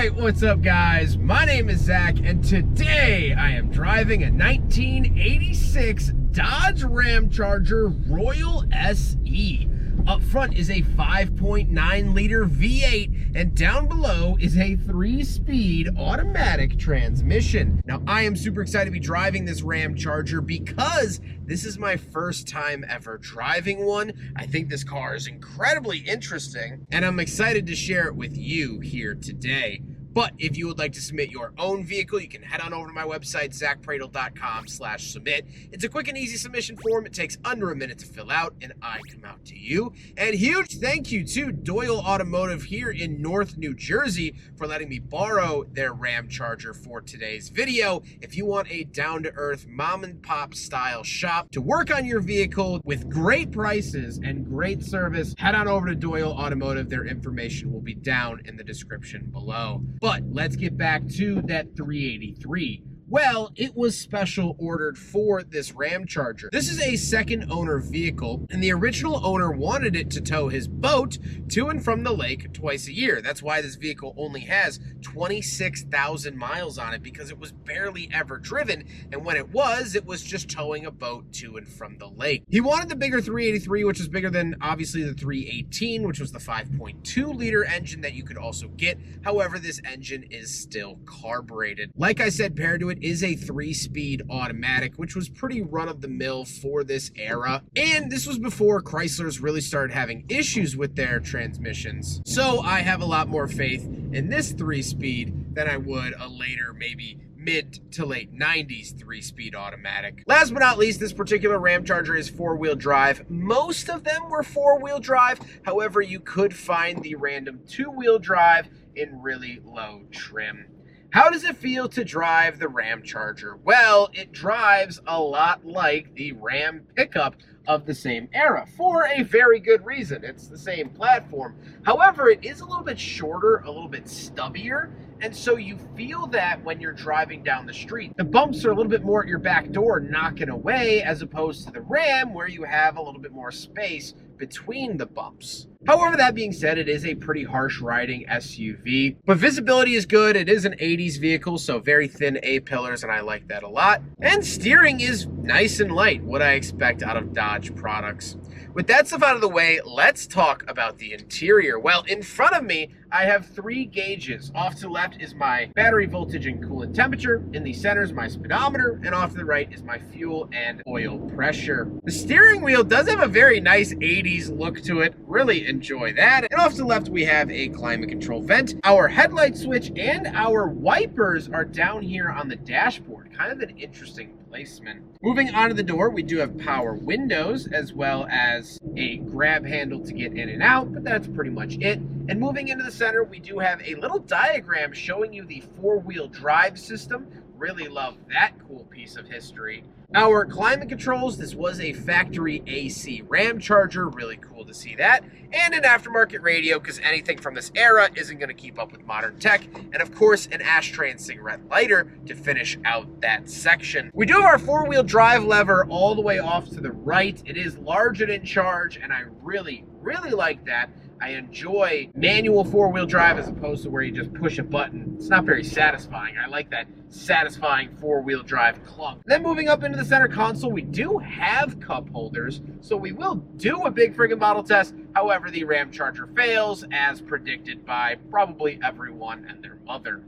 Alright, what's up guys? My name is Zach, and today I am driving a 1986 Dodge Ramcharger Royal SE. Up front is a 5.9 liter V8, and down below is a 3-speed automatic transmission. Now, I am super excited to be driving this Ramcharger because this is my first time ever driving one. I think this car is incredibly interesting, and I'm excited to share it with you here today. But if you would like to submit your own vehicle, you can head on over to my website, zackpradel.com/submit. It's a quick and easy submission form. It takes under a minute to fill out, and I come out to you. And huge thank you to Doyle Automotive here in North New Jersey for letting me borrow their Ramcharger for today's video. If you want a down-to-earth mom-and-pop style shop to work on your vehicle with great prices and great service, head on over to Doyle Automotive. Their information will be down in the description below. But let's get back to that 383. Well, it was special ordered for this Ramcharger. This is a second owner vehicle, and the original owner wanted it to tow his boat to and from the lake twice a year. That's why this vehicle only has 26,000 miles on it, because it was barely ever driven, and when it was just towing a boat to and from the lake. He wanted the bigger 383, which was bigger than obviously the 318, which was the 5.2 liter engine that you could also get. However, this engine is still carbureted. Like I said, paired to it is a 3-speed automatic, which was pretty run-of-the-mill for this era. And this was before Chryslers really started having issues with their transmissions. So I have a lot more faith in this 3-speed than I would a later, maybe mid to late 90s 3-speed automatic. Last but not least, this particular Ramcharger is 4-wheel drive. Most of them were 4-wheel drive. However, you could find the random 2-wheel drive in really low trim. How does it feel to drive the Ramcharger? Well, it drives a lot like the Ram pickup of the same era, for a very good reason. It's the same platform. However, it is a little bit shorter, a little bit stubbier, and so you feel that when you're driving down the street. The bumps are a little bit more at your back door knocking away, as opposed to the Ram, where you have a little bit more space between the bumps. However, that being said, it is a pretty harsh riding SUV, but visibility is good. It is an 80s vehicle, so very thin A-pillars, and I like that a lot. And steering is nice and light, what I expect out of Dodge products. With that stuff out of the way, let's talk about the interior. Well, in front of me, I have 3 gauges. Off to the left is my battery voltage and coolant temperature. In the center is my speedometer, and off to the right is my fuel and oil pressure. The steering wheel does have a very nice 80s look to it. Really enjoy that. And off to the left, we have a climate control vent. Our headlight switch and our wipers are down here on the dashboard. Kind of an interesting placement. Moving on to the door, we do have power windows as well as a grab handle to get in and out, but that's pretty much it. And moving into the center, we do have a little diagram showing you the 4-wheel drive system. Really love that cool piece of history. Our climate controls, this was a factory AC Ramcharger, really cool to see that. And an aftermarket radio, because anything from this era isn't going to keep up with modern tech. And of course, an ashtray and cigarette lighter to finish out that section. We do have our 4-wheel drive lever all the way off to the right. It is large and in charge, and I really like that. I enjoy manual 4-wheel drive as opposed to where you just push a button. It's not very satisfying. I like that satisfying 4-wheel drive clunk. Then moving up into the center console, we do have cup holders, so we will do a big friggin' bottle test. However, the Ramcharger fails, as predicted by probably everyone and their mother.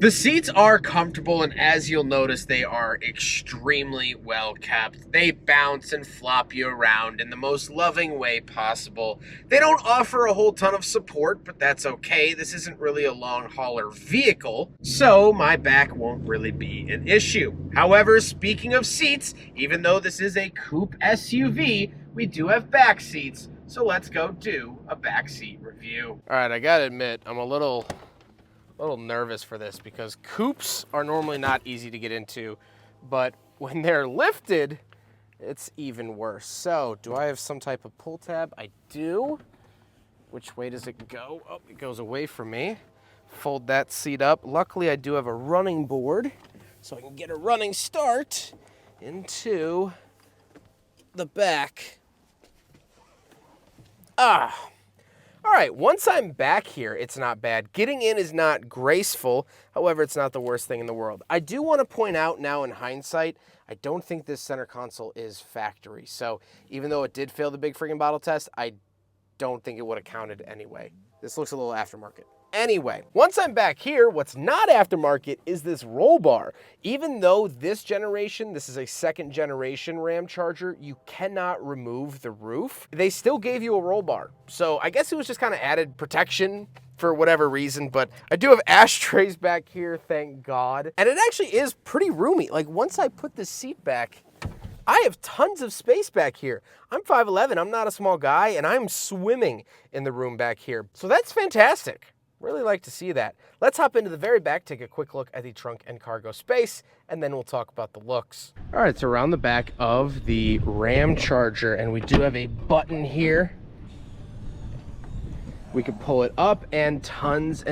The seats are comfortable, and as you'll notice, they are extremely well kept. They bounce and flop you around in the most loving way possible. They don't offer a whole ton of support, but that's okay. This isn't really a long hauler vehicle, so my back won't really be an issue. However, speaking of seats, even though this is a coupe SUV, we do have back seats, so let's go do a back seat review. All right, I gotta admit, I'm a little nervous for this because coupes are normally not easy to get into, but when they're lifted, it's even worse. So, do I have some type of pull tab? I do. Which way does it go? Oh, it goes away from me. Fold that seat up. Luckily, I do have a running board, so I can get a running start into the back. All right, once I'm back here, it's not bad. Getting in is not graceful. However, it's not the worst thing in the world. I do want to point out now in hindsight, I don't think this center console is factory. So even though it did fail the big freaking bottle test, I don't think it would have counted anyway. This looks a little aftermarket. Anyway, once I'm back here, what's not aftermarket is this roll bar. Even though this generation, this is a second generation Ramcharger, you cannot remove the roof, they still gave you a roll bar. So I guess it was just kind of added protection for whatever reason, but I do have ashtrays back here, thank God. And it actually is pretty roomy. Like once I put the seat back, I have tons of space back here. I'm 5'11", I'm not a small guy, and I'm swimming in the room back here. So that's fantastic. Really like to see that. Let's hop into the very back, take a quick look at the trunk and cargo space, and then we'll talk about the looks. All right, so around the back of the Ramcharger, and we do have a button here. We can pull it up, and tons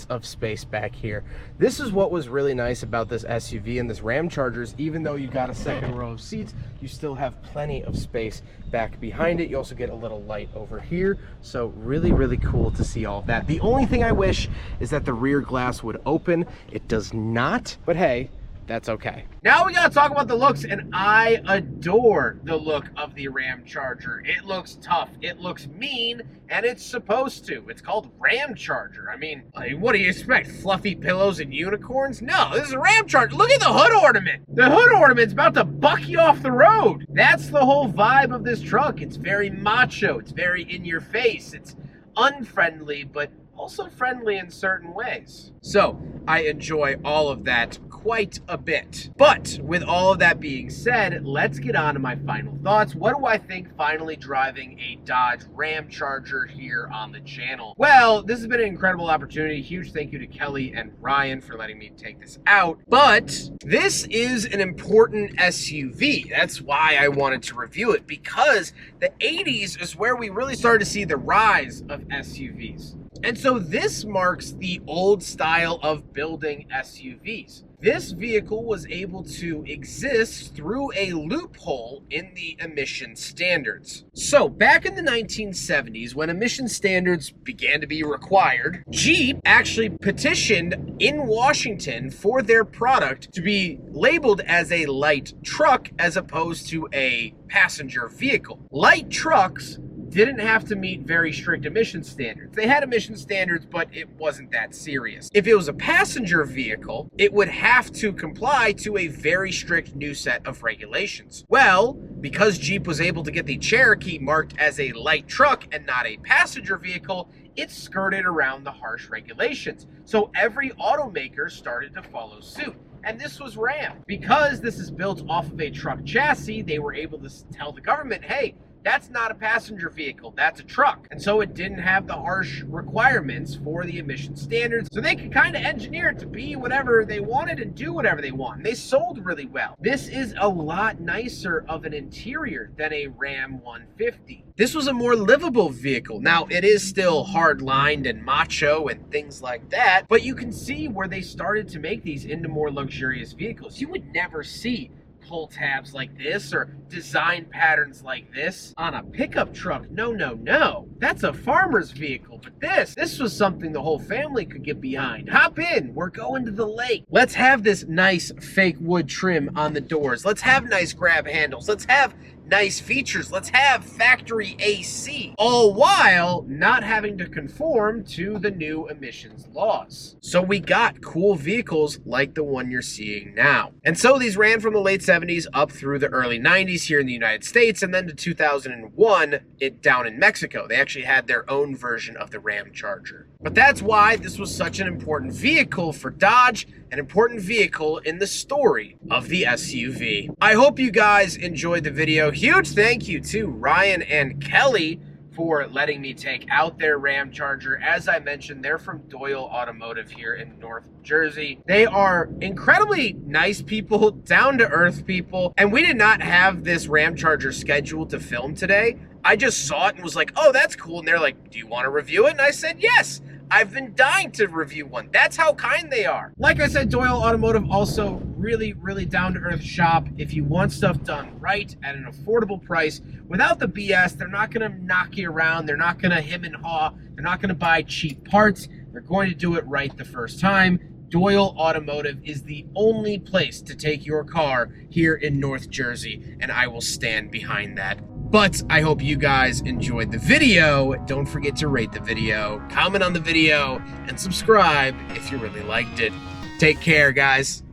of space back here. This is what was really nice about this SUV and this Ramchargers. Even though you got a second row of seats, you still have plenty of space back behind it. You also get a little light over here. So really cool to see all of that. The only thing I wish is that the rear glass would open. It does not, but hey, that's okay. Now we gotta talk about the looks, and I adore the look of the Ramcharger. It looks tough, it looks mean, and it's supposed to. It's called Ramcharger. I mean, what do you expect? Fluffy pillows and unicorns? No, this is a Ramcharger. Look at the hood ornament. The hood ornament's about to buck you off the road. That's the whole vibe of this truck. It's very macho, it's very in your face, it's unfriendly, but also friendly in certain ways. So I enjoy all of that quite a bit. But with all of that being said, let's get on to my final thoughts. What do I think finally driving a Dodge Ramcharger here on the channel? Well, this has been an incredible opportunity. Huge thank you to Kelly and Ryan for letting me take this out. But this is an important SUV. That's why I wanted to review it, because the 80s is where we really started to see the rise of SUVs. And so this marks the old style of building SUVs. This vehicle was able to exist through a loophole in the emission standards. So back in the 1970s, when emission standards began to be required, Jeep actually petitioned in Washington for their product to be labeled as a light truck as opposed to a passenger vehicle. Light trucks didn't have to meet very strict emission standards. They had emission standards, but it wasn't that serious. If it was a passenger vehicle, it would have to comply to a very strict new set of regulations. Well, because Jeep was able to get the Cherokee marked as a light truck and not a passenger vehicle, it skirted around the harsh regulations. So every automaker started to follow suit. And this was Ram. Because this is built off of a truck chassis, they were able to tell the government, hey, that's not a passenger vehicle, that's a truck. And so it didn't have the harsh requirements for the emission standards. So they could kind of engineer it to be whatever they wanted and do whatever they want. And they sold really well. This is a lot nicer of an interior than a Ram 150. This was a more livable vehicle. Now, it is still hard-lined and macho and things like that, but you can see where they started to make these into more luxurious vehicles. You would never see pull tabs like this or design patterns like this on a pickup truck. No. That's a farmer's vehicle. But this was something the whole family could get behind. Hop in. We're going to the lake. Let's have this nice fake wood trim on the doors. Let's have nice grab handles. Let's have nice features. Let's have factory AC, all while not having to conform to the new emissions laws. So we got cool vehicles like the one you're seeing now. And so these ran from the late 70s up through the early 90s here in the United States, and then to 2001 down in Mexico. They actually had their own version of the Ramcharger. But that's why this was such an important vehicle for Dodge, an important vehicle in the story of the SUV. I hope you guys enjoyed the video. Huge thank you to Ryan and Kelly for letting me take out their Ramcharger. As I mentioned, they're from Doyle Automotive here in North Jersey. They are incredibly nice people, down-to-earth people, and we did not have this Ramcharger scheduled to film today. I just saw it and was like, oh, that's cool. And they're like, do you want to review it? And I said, yes. I've been dying to review one. That's how kind they are. Like I said, Doyle Automotive also really, really down-to-earth shop. If you want stuff done right at an affordable price, without the BS, they're not gonna knock you around. They're not gonna hem and haw. They're not gonna buy cheap parts. They're going to do it right the first time. Doyle Automotive is the only place to take your car here in North Jersey, and I will stand behind that. But I hope you guys enjoyed the video. Don't forget to rate the video, comment on the video, and subscribe if you really liked it. Take care, guys.